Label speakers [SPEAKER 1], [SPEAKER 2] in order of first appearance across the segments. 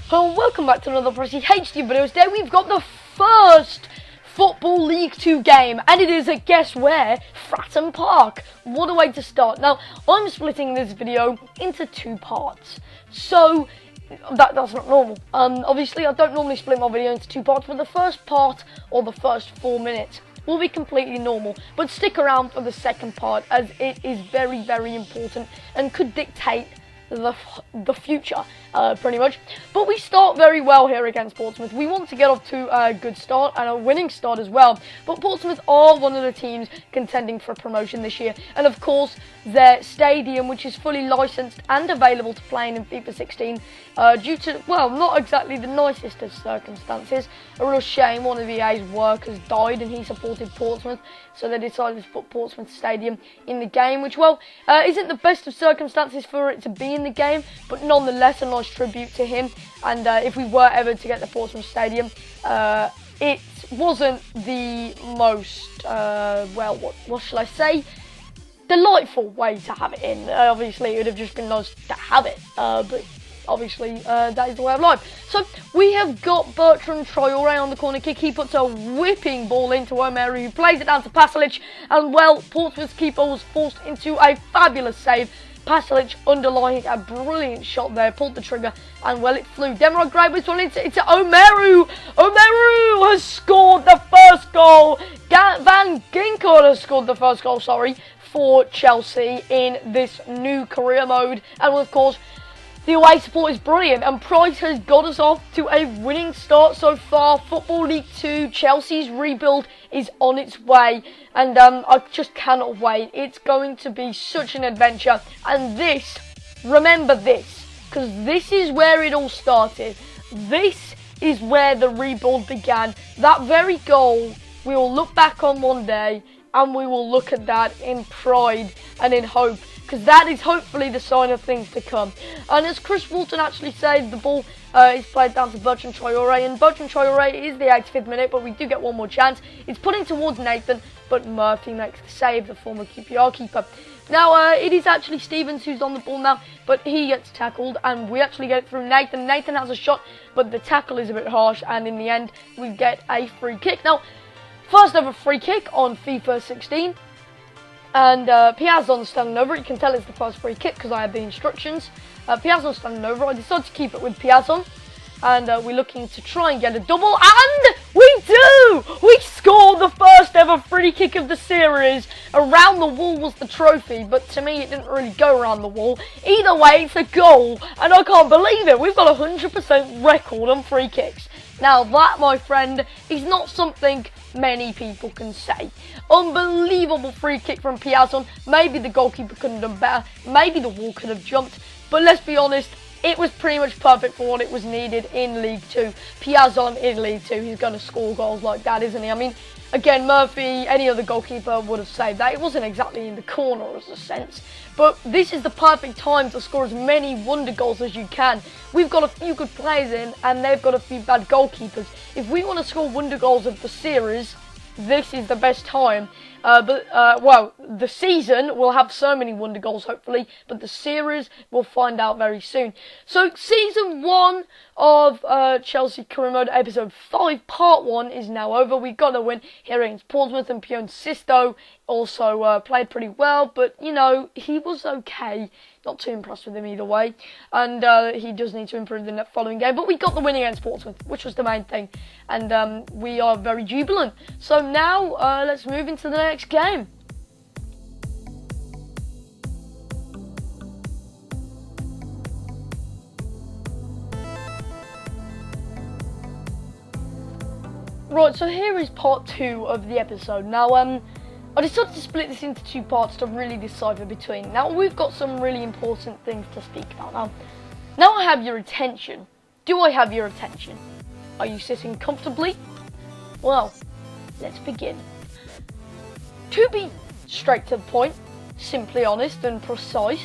[SPEAKER 1] Hello and welcome back to another Pressy HD video. Today we've got the first Football League 2 game, and it is at, guess where? Fratton Park. What a way to start. Now, I'm splitting this video into two parts. So, that's not normal. Obviously, I don't normally split my video into two parts, but the first part, or the first 4 minutes, will be completely normal. But stick around for the second part, as it is very, very important and could dictate the future, pretty much. But we start very well here against Portsmouth. We want to get off to a good start and a winning start as well. But Portsmouth are one of the teams contending for promotion this year, and of course their stadium, which is fully licensed and available to play in FIFA 16, due to, well, not exactly the nicest of circumstances. A real shame. One of EA's workers died and he supported Portsmouth, so they decided to put Portsmouth Stadium in the game, which, well, isn't the best of circumstances for it to be in the game, but nonetheless a nice tribute to him. And if we were ever to get the Portsmouth Stadium, it wasn't the most, well, what shall I say, delightful way to have it in. Obviously it would have just been nice to have it, but obviously that is the way of life. So we have got Bertrand Traore on the corner kick. He puts a whipping ball into Omeru, who plays it down to Pasalic, and, well, Portsmouth's keeper was forced into a fabulous save. Pasalic underlying a brilliant shot there, pulled the trigger, and, well, it flew. Demirag Gray was one into Omeru. Omeru has scored the first goal. Van Ginkel has scored the first goal, for Chelsea in this new career mode. And, of course, the away support is brilliant, and Price has got us off to a winning start so far. Football League 2, Chelsea's rebuild is on its way, and I just cannot wait. It's going to be such an adventure, and this, remember this, because this is where it all started. This is where the rebuild began. That very goal we will look back on one day, and we will look at that in pride and in hope, because that is hopefully the sign of things to come. And as Chris Walton actually said, the ball is played down to Bertrand Traore, and Bertrand Traore is the 85th minute, but we do get one more chance. It's putting towards Nathan, but Murphy makes the save, the former QPR keeper. Now, it is actually Stevens who's on the ball now, but he gets tackled, and we actually get it through Nathan. Nathan has a shot, but the tackle is a bit harsh, and in the end, we get a free kick. Now, first ever free kick on FIFA 16. And Piazon standing over. You can tell it's the first free kick because I have the instructions. Piazon standing over. I decided to keep it with Piazon. And we're looking to try and get a double. And we do! We scored the first ever free kick of the series. Around the wall was the trophy, but to me it didn't really go around the wall. Either way, it's a goal. And I can't believe it. We've got a 100% record on free kicks. Now that, my friend, is not something many people can say. Unbelievable free kick from Piazon. Maybe the goalkeeper could have done better. Maybe the wall could have jumped. But let's be honest, it was pretty much perfect for what it was needed in League 2. Piazon in League 2, he's going to score goals like that, isn't he? I mean, again, Murphy, any other goalkeeper would have saved that. It wasn't exactly in the corner, as a sense. But this is the perfect time to score as many wonder goals as you can. We've got a few good players in, and they've got a few bad goalkeepers. If we want to score wonder goals of the series, this is the best time. Well, the season will have so many wonder goals, hopefully, but the series we'll find out very soon. So, season 1 of Chelsea Career Mode Episode 5, Part 1 is now over. We got a win here against Portsmouth, and Pion Sisto also played pretty well, but, you know, he was okay. Not too impressed with him either way, and he does need to improve the following game. But we got the win against Portsmouth, which was the main thing, and we are very jubilant. So now let's move into the next game. Right, so here is part 2 of the episode. Now, I decided to split this into two parts to really decipher between. Now, we've got some really important things to speak about. Now I have your attention. Do I have your attention? Are you sitting comfortably? Well, let's begin. To be straight to the point, simply honest and precise,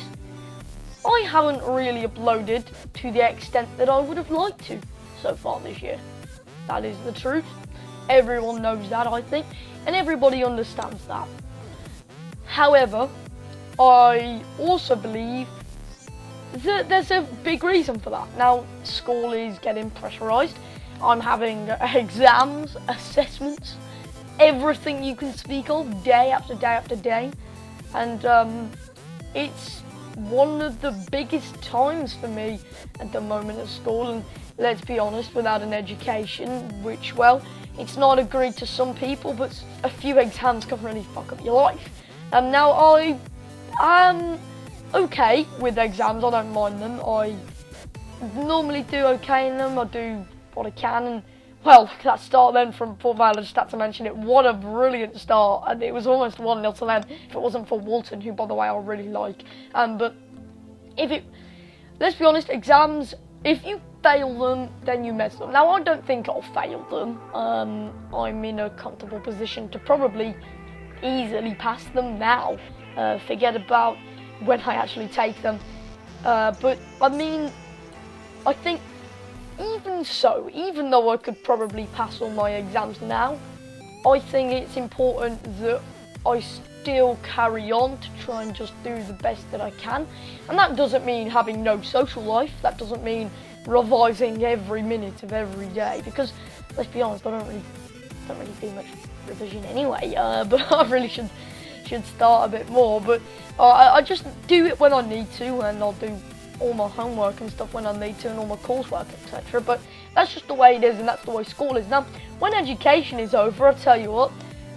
[SPEAKER 1] I haven't really uploaded to the extent that I would have liked to so far this year. That is the truth. Everyone knows that, I think, and everybody understands that. However, I also believe there's a big reason for that. Now, school is getting pressurised. I'm having exams, assessments, everything you can speak of, day after day after day. And it's one of the biggest times for me at the moment at school. And let's be honest, without an education, which, well, it's not agreed to some people, but a few exams can really fuck up your life. Now, I am okay with exams. I don't mind them. I normally do okay in them. I do what I can. And, well, that start then from Port Vale, I just had to mention it. What a brilliant start. And it was almost 1-0 to them if it wasn't for Walton, who, by the way, I really like. But let's be honest, exams, if you fail them, then you mess them. Now, I don't think I'll fail them. I'm in a comfortable position to probably easily pass them now. Forget about when I actually take them. But, I mean, I think even so, even though I could probably pass all my exams now, I think it's important that I still carry on to try and just do the best that I can. And that doesn't mean having no social life. That doesn't mean revising every minute of every day, because let's be honest, I don't really do much revision anyway. But I really should start a bit more. But I just do it when I need to, and I'll do all my homework and stuff when I need to, and all my coursework, etc. But that's just the way it is, and that's the way school is. Now, when education is over, I tell you what,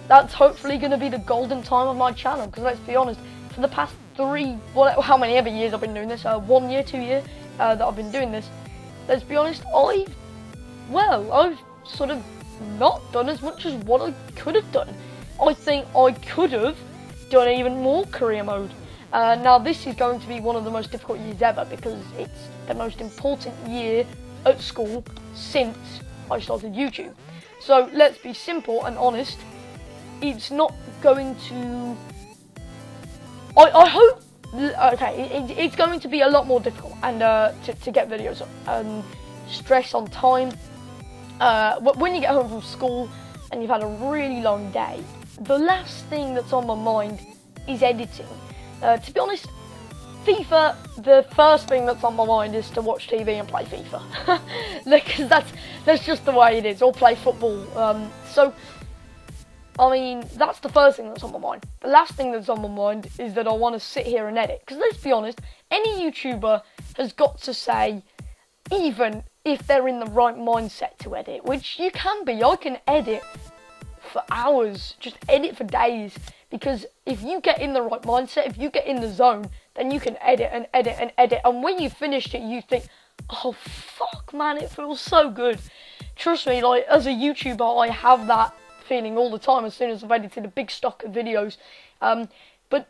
[SPEAKER 1] that's hopefully going to be the golden time of my channel, because let's be honest, for the past how many ever years I've been doing this, 1 year, 2 years that I've been doing this, let's be honest, I've sort of not done as much as what I could have done. I think I could have done even more career mode. Now, this is going to be one of the most difficult years ever, because it's the most important year at school since I started YouTube. So let's be simple and honest, it's not going to... I hope... Okay, it's going to be a lot more difficult and to get videos up. Stress on time. When you get home from school and you've had a really long day, the last thing that's on my mind is editing. To be honest, FIFA, the first thing that's on my mind is to watch TV and play FIFA. Because that's just the way it is, or play football. So, I mean, that's the first thing that's on my mind. The last thing that's on my mind is that I want to sit here and edit. Because let's be honest, any YouTuber has got to say, even if they're in the right mindset to edit, which you can be. I can edit for hours, just edit for days. Because if you get in the right mindset, if you get in the zone, then you can edit and edit and edit. And when you finished it, you think, oh, fuck, man, it feels so good. Trust me, like, as a YouTuber, I have that feeling all the time as soon as I've edited a big stock of videos. But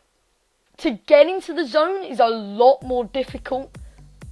[SPEAKER 1] to get into the zone is a lot more difficult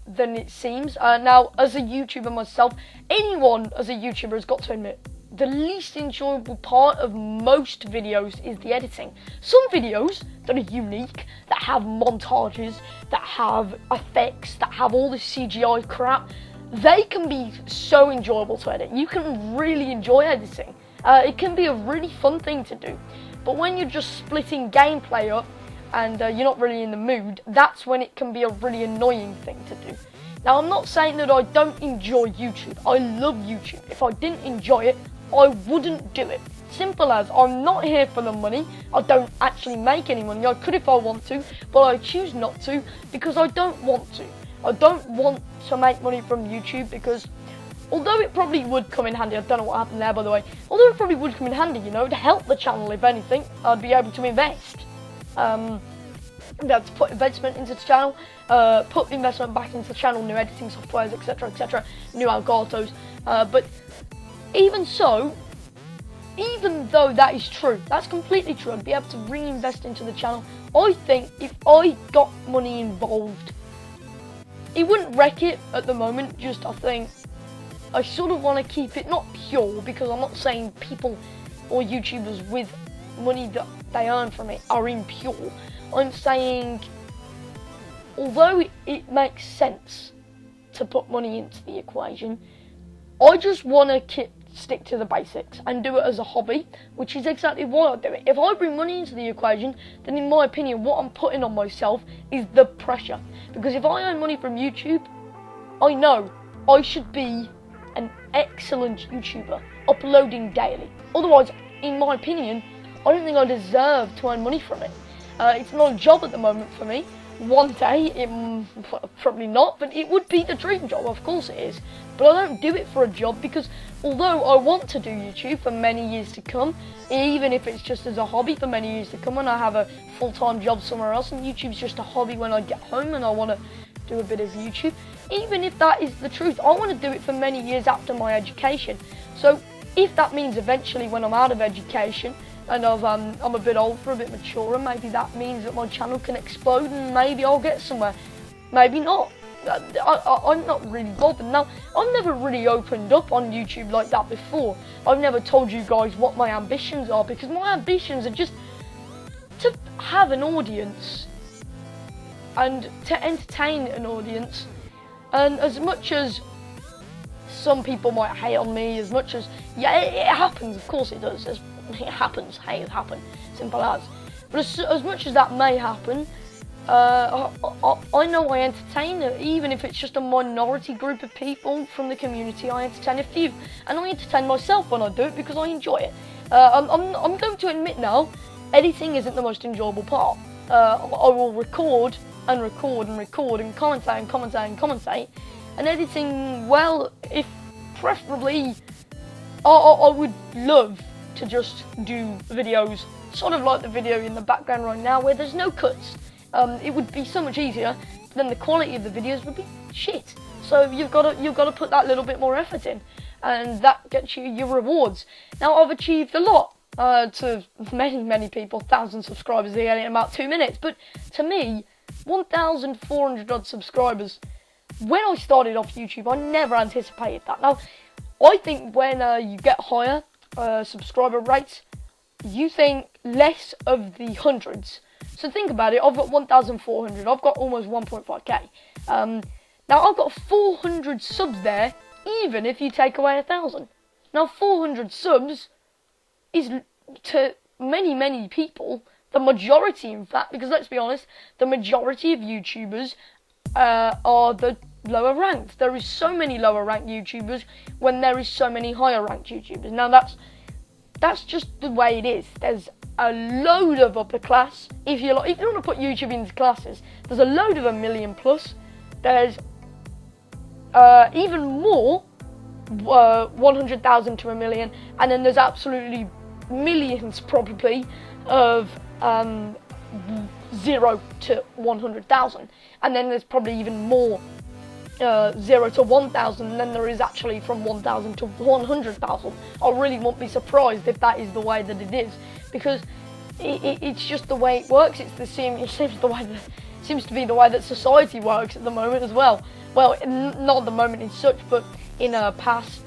[SPEAKER 1] than it seems. Now, as a YouTuber myself, anyone as a YouTuber has got to admit, the least enjoyable part of most videos is the editing. Some videos that are unique, that have montages, that have effects, that have all this CGI crap, they can be so enjoyable to edit. You can really enjoy editing. It can be a really fun thing to do. But when you're just splitting gameplay up and you're not really in the mood, that's when it can be a really annoying thing to do. Now, I'm not saying that I don't enjoy YouTube. I love YouTube. If I didn't enjoy it, I wouldn't do it. Simple as, I'm not here for the money. I don't actually make any money. I could if I want to, but I choose not to because I don't want to. I don't want to make money from YouTube because although it probably would come in handy, I don't know what happened there by the way, although it probably would come in handy, you know, to help the channel if anything, I'd be able to invest. Be able to put investment into the channel, put investment back into the channel, new editing softwares, etc., new Elgatos, but even so, even though that is true, that's completely true, I'd be able to reinvest into the channel. I think if I got money involved, it wouldn't wreck it at the moment, just I think I sort of want to keep it not pure, because I'm not saying people or YouTubers with money that they earn from it are impure. I'm saying, although it makes sense to put money into the equation, I just want to stick to the basics and do it as a hobby, which is exactly why I do it. If I bring money into the equation, then in my opinion, what I'm putting on myself is the pressure. Because if I earn money from YouTube, I know I should be an excellent YouTuber, uploading daily. Otherwise, in my opinion, I don't think I deserve to earn money from it. It's not a job at the moment for me. One day, probably not, but it would be the dream job, of course it is. But I don't do it for a job, because although I want to do YouTube for many years to come, even if it's just as a hobby for many years to come, and I have a full-time job somewhere else, and YouTube's just a hobby when I get home and I want to do a bit of YouTube, even if that is the truth, I want to do it for many years after my education. So if that means eventually when I'm out of education, and I'm a bit older, a bit mature, and maybe that means that my channel can explode and maybe I'll get somewhere. Maybe not. I'm not really bothered. Now, I've never really opened up on YouTube like that before. I've never told you guys what my ambitions are, because my ambitions are just to have an audience and to entertain an audience. And as much as some people might hate on me, as much as, yeah, it happens, of course it does. It happens, hey, it happened, simple as. But as much as that may happen, I know I entertain, even if it's just a minority group of people from the community, I entertain a few. And I entertain myself when I do it because I enjoy it. I'm going to admit now, editing isn't the most enjoyable part. I will record and record and record and commentate and commentate and commentate. And editing, well, if preferably, I would love to just do videos, sort of like the video in the background right now, where there's no cuts. It would be so much easier, then the quality of the videos would be shit. So you've got to put that little bit more effort in, and that gets you your rewards. Now, I've achieved a lot to many people, 1,000 subscribers again in about 2 minutes, but to me, 1,400 odd subscribers. When I started off YouTube, I never anticipated that. Now, I think when you get higher subscriber rates, you think less of the hundreds. So think about it, I've got 1,400, I've got almost 1.5k. Now I've got 400 subs there, even if you take away 1,000. Now 400 subs is, to many people, the majority in fact, because let's be honest, the majority of YouTubers are the lower ranked. There is so many lower ranked YouTubers when there is so many higher ranked YouTubers. Now that's just the way it is. There's a load of upper class. If you want to put YouTube into classes, there's a load of 1 million plus. There's even more, 100,000 to 1 million, and then there's absolutely millions probably of 0 to 100,000, and then there's probably even more 0 to 1,000 than there is actually from 1,000 to 100,000. I really won't be surprised if that is the way that it is, because it's just the way it works. It seems to be the way that society works at the moment as well. Well, not at the moment in such, but in the past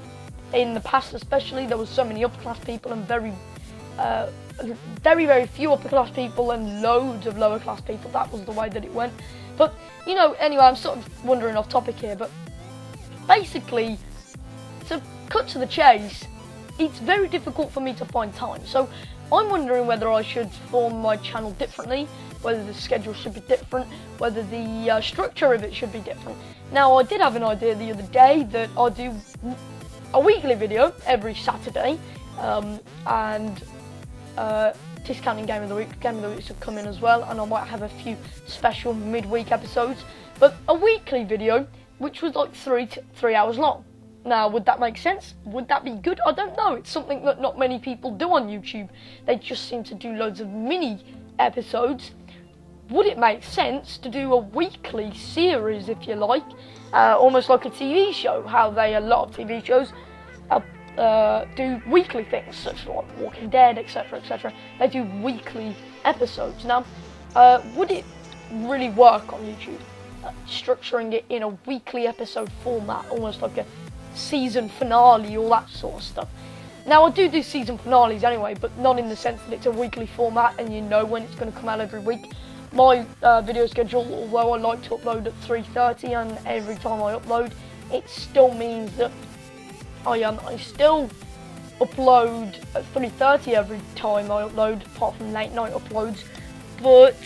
[SPEAKER 1] especially, there was so many upper class people and very few upper class people and loads of lower class people. That was the way that it went. But you know, anyway, I'm sort of wandering off topic here, but basically, to cut to the chase, it's very difficult for me to find time. So I'm wondering whether I should form my channel differently, whether the schedule should be different, whether the structure of it should be different. Now, I did have an idea the other day that I'll do a weekly video every Saturday, and discounting Game of the Week. Game of the Weeks have come in as well, and I might have a few special midweek episodes, but a weekly video which was like 3 hours long. Now, would that make sense? Would that be good? I don't know. It's something that not many people do on YouTube. They just seem to do loads of mini episodes. Would it make sense to do a weekly series, if you like, almost like a TV show? How a lot of TV shows do weekly things, such as like Walking Dead, etc., etc. They do weekly episodes. Now, would it really work on YouTube? Structuring it in a weekly episode format, almost like a season finale, all that sort of stuff. Now, I do season finales anyway, but not in the sense that it's a weekly format and you know when it's going to come out every week. My video schedule, although I like to upload at 3:30, and every time I upload, it still means that I still upload at 3:30 every time I upload, apart from late night uploads. But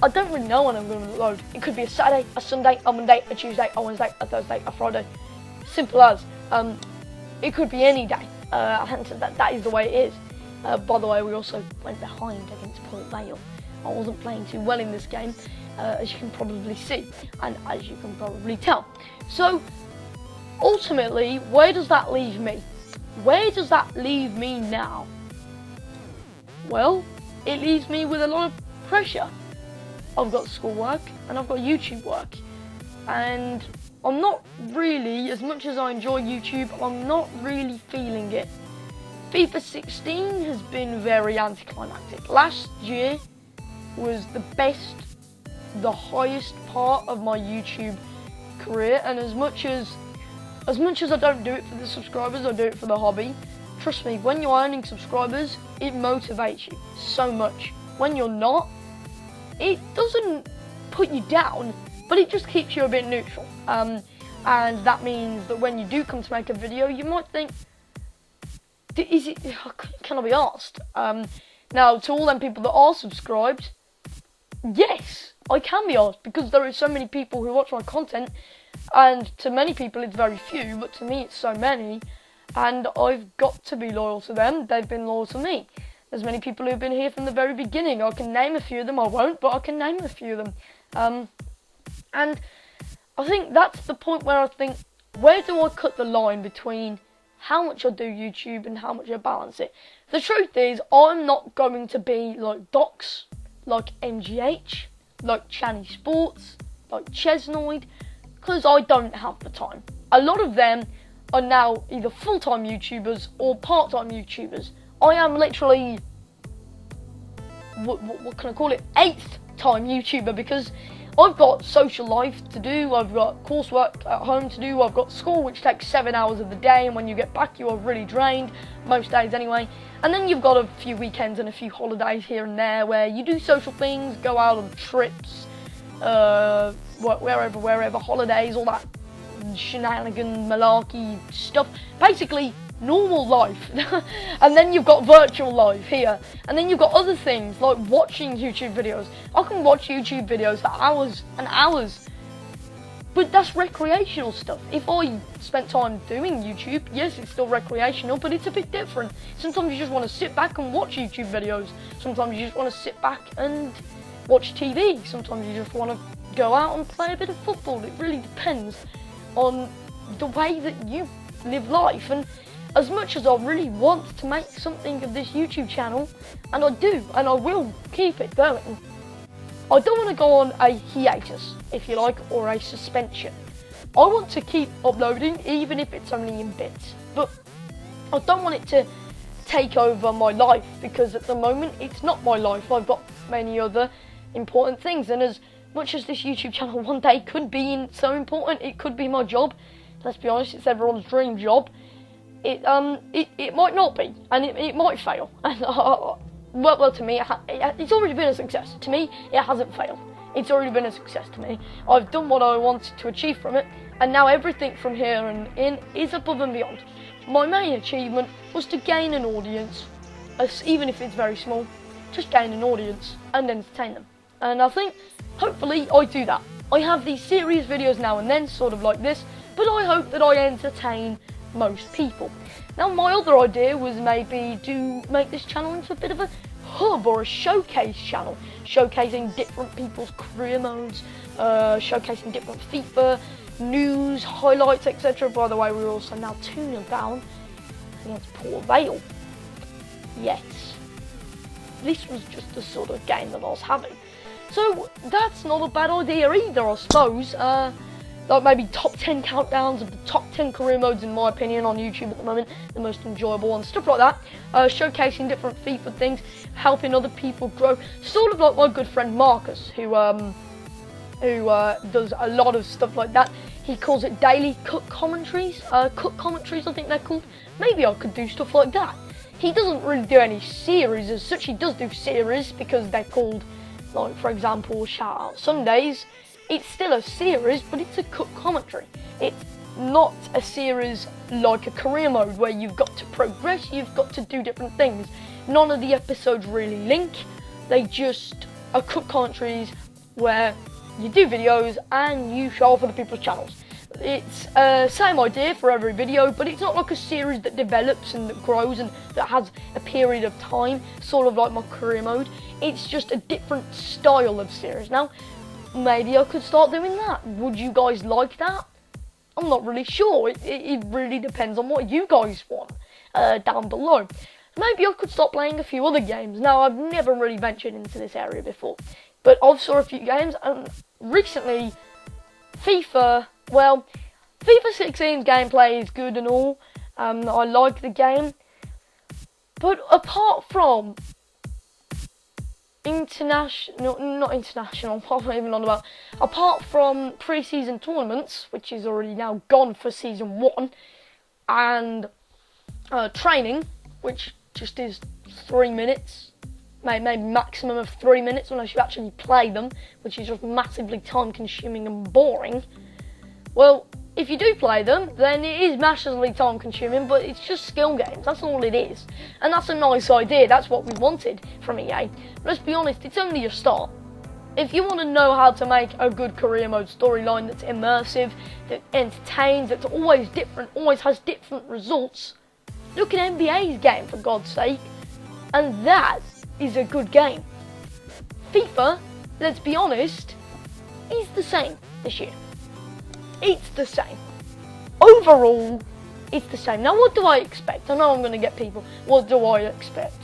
[SPEAKER 1] I don't really know when I'm going to upload. It could be a Saturday, a Sunday, a Monday, a Tuesday, a Wednesday, a Thursday, a Friday. Simple as. It could be any day. And that is the way it is. By the way, we also went behind against Port Vale. I wasn't playing too well in this game, as you can probably see, and as you can probably tell. So, ultimately, where does that leave me? Where does that leave me now? Well, it leaves me with a lot of pressure. I've got schoolwork and I've got YouTube work, and I'm not really, as much as I enjoy YouTube, I'm not really feeling it. FIFA 16 has been very anticlimactic. Last year was the best, the highest part of my YouTube career, and as much as I don't do it for the subscribers, I do it for the hobby. Trust me, when you're earning subscribers, it motivates you so much. When you're not, it doesn't put you down, but it just keeps you a bit neutral. And that means that when you do come to make a video, you might think, can I be asked? Now, to all them people that are subscribed, yes, I can be asked, because there are so many people who watch my content, and to many people it's very few, but to me it's so many, and I've got to be loyal to them. They've been loyal to me. There's many people who've been here from the very beginning. I can name a few of them. I won't, but I can name a few of them. And I think that's the point where I think, where do I cut the line between how much I do YouTube and how much I balance it? The truth is, I'm not going to be like Docs, like MGH, like Channy Sports, like Chesnoid, because I don't have the time. A lot of them are now either full-time YouTubers or part-time YouTubers. I am literally, what can I call it, 8th time YouTuber, because I've got social life to do, I've got coursework at home to do, I've got school which takes 7 hours of the day, and when you get back you are really drained, most days anyway. And then you've got a few weekends and a few holidays here and there where you do social things, go out on trips, wherever, holidays, all that shenanigan, malarkey stuff. Basically, normal life. And then you've got virtual life here, and then you've got other things like watching YouTube videos. I can watch YouTube videos for hours and hours, but that's recreational stuff. If I spent time doing YouTube, yes, it's still recreational, but it's a bit different. Sometimes you just want to sit back and watch YouTube videos. Sometimes you just want to sit back and watch TV. Sometimes you just want to go out and play a bit of football. It really depends on the way that you live life. And as much as I really want to make something of this YouTube channel, and I do, and I will keep it going, I don't want to go on a hiatus, if you like, or a suspension. I want to keep uploading, even if it's only in bits, but I don't want it to take over my life, because at the moment it's not my life. I've got many other important things, and as much as this YouTube channel one day could be so important, it could be my job. Let's be honest, it's everyone's dream job. It might not be, and it might fail. And well, to me, it's already been a success. To me, it hasn't failed. It's already been a success to me. I've done what I wanted to achieve from it, and now everything from here and in is above and beyond. My main achievement was to gain an audience, even if it's very small, just gain an audience and entertain them. And I think, hopefully, I do that. I have these serious videos now and then, sort of like this, but I hope that I entertain most people. Now, my other idea was maybe to make this channel into a bit of a hub or a showcase channel, showcasing different people's career modes, showcasing different FIFA news, highlights, etc. By the way, we're also now 2-0 down against Port Vale. Yes, this was just the sort of game that I was having. So that's not a bad idea either, I suppose. Like maybe top 10 countdowns of the top 10 career modes, in my opinion, on YouTube at the moment, the most enjoyable ones, stuff like that. Showcasing different FIFA things, helping other people grow. Sort of like my good friend Marcus, who does a lot of stuff like that. He calls it daily cook commentaries. Cook commentaries, I think they're called. Maybe I could do stuff like that. He doesn't really do any series as such. He does do series because they're called, like, for example, Shout Out Sundays. It's still a series, but it's a cook commentary. It's not a series like a career mode where you've got to progress, you've got to do different things. None of the episodes really link. They just are cut commentaries where you do videos and you show off other people's channels. It's same idea for every video, but it's not like a series that develops and that grows and that has a period of time, sort of like my career mode. It's just a different style of series. Now, maybe I could start doing that. Would you guys like that? I'm not really sure. It really depends on what you guys want down below. Maybe I could start playing a few other games. Now, I've never really ventured into this area before, but I've saw a few games, and recently, FIFA 16's gameplay is good and all. I like the game, but apart from not international, what am I even on about? Apart from pre-season tournaments, which is already now gone for season 1, and training, which just is 3 minutes, maybe maximum of 3 minutes unless you actually play them, which is just massively time consuming and boring. Well, if you do play them, then it is massively time consuming, but it's just skill games, that's all it is. And that's a nice idea, that's what we wanted from EA. But let's be honest, it's only a start. If you want to know how to make a good career mode storyline that's immersive, that entertains, that's always different, always has different results, look at NBA's game, for God's sake. And that is a good game. FIFA, let's be honest, is the same this year. It's the same. Overall, it's the same. Now, what do I expect? I know I'm going to get people. What do I expect?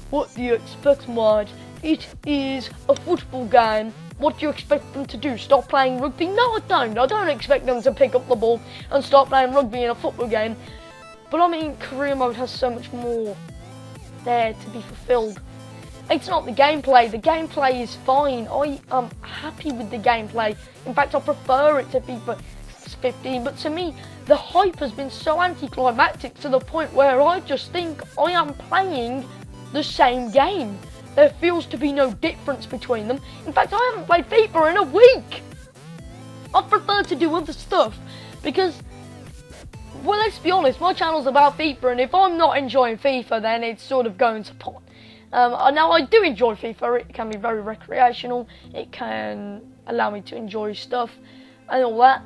[SPEAKER 1] What do you expect, Marge? It is a football game. What do you expect them to do? Start playing rugby? No, I don't. I don't expect them to pick up the ball and start playing rugby in a football game. But I mean, career mode has so much more there to be fulfilled. It's not the gameplay. The gameplay is fine. I am happy with the gameplay. In fact, I prefer it to FIFA 15. But to me, the hype has been so anticlimactic to the point where I just think I am playing the same game. There feels to be no difference between them. In fact, I haven't played FIFA in a week. I prefer to do other stuff because, well, let's be honest, my channel's about FIFA, and if I'm not enjoying FIFA, then it's sort of going to pot. Now, I do enjoy FIFA. It can be very recreational. It can allow me to enjoy stuff and all that.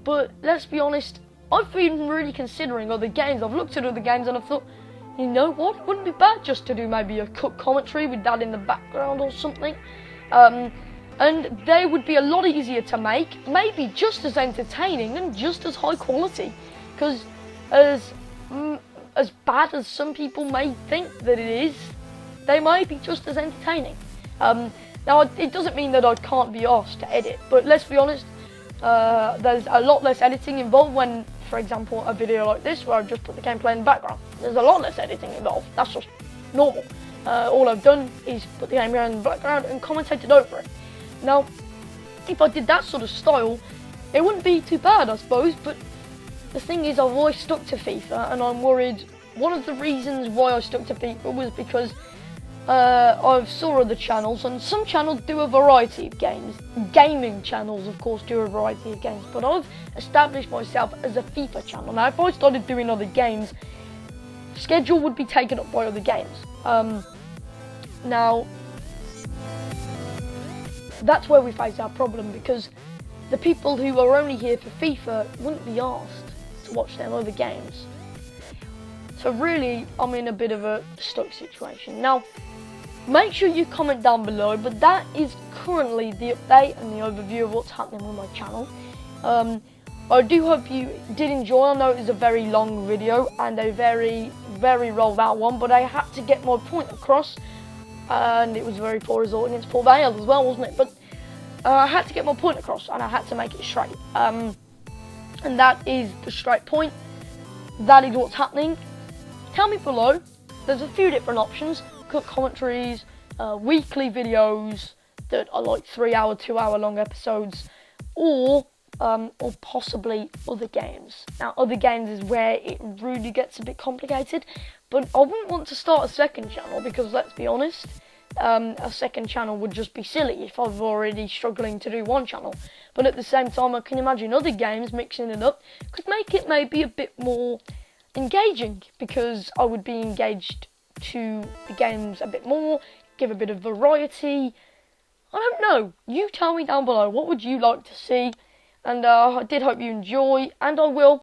[SPEAKER 1] But let's be honest, I've been really considering other games. I've looked at other games and I've thought, you know what? It wouldn't be bad just to do maybe a cut commentary with that in the background or something. And they would be a lot easier to make, maybe just as entertaining and just as high quality. Because as bad as some people may think that it is, they might be just as entertaining. Now, it doesn't mean that I can't be asked to edit, but let's be honest, there's a lot less editing involved when, for example, a video like this where I've just put the gameplay in the background. There's a lot less editing involved. That's just normal. All I've done is put the gameplay in the background and commentated over it. Now, if I did that sort of style, it wouldn't be too bad, I suppose, but the thing is, I've always stuck to FIFA, and I'm worried. One of the reasons why I stuck to FIFA was because I've saw other channels, and some channels do a variety of games. Gaming channels, of course, do a variety of games, but I've established myself as a FIFA channel. Now, if I started doing other games, schedule would be taken up by other games. Now, that's where we face our problem, because the people who are only here for FIFA wouldn't be asked to watch them other games. So really, I'm in a bit of a stuck situation. Now, make sure you comment down below, but that is currently the update and the overview of what's happening with my channel. I do hope you did enjoy. I know it was a very long video and a very, very rolled out one, but I had to get my point across, and it was a very poor result against Port Vale as well, wasn't it? But I had to get my point across, and I had to make it straight. And that is the straight point. That is what's happening. Tell me below. There's a few different options. Cut commentaries, weekly videos that are like 3-hour, 2-hour long episodes, or possibly other games. Now, other games is where it really gets a bit complicated, but I wouldn't want to start a second channel because, let's be honest, a second channel would just be silly if I'm already struggling to do one channel. But at the same time, I can imagine other games mixing it up could make it maybe a bit more engaging, because I would be engaged to the games a bit more, give a bit of variety. I don't know. You tell me down below, what would you like to see? And I did hope you enjoy, and I will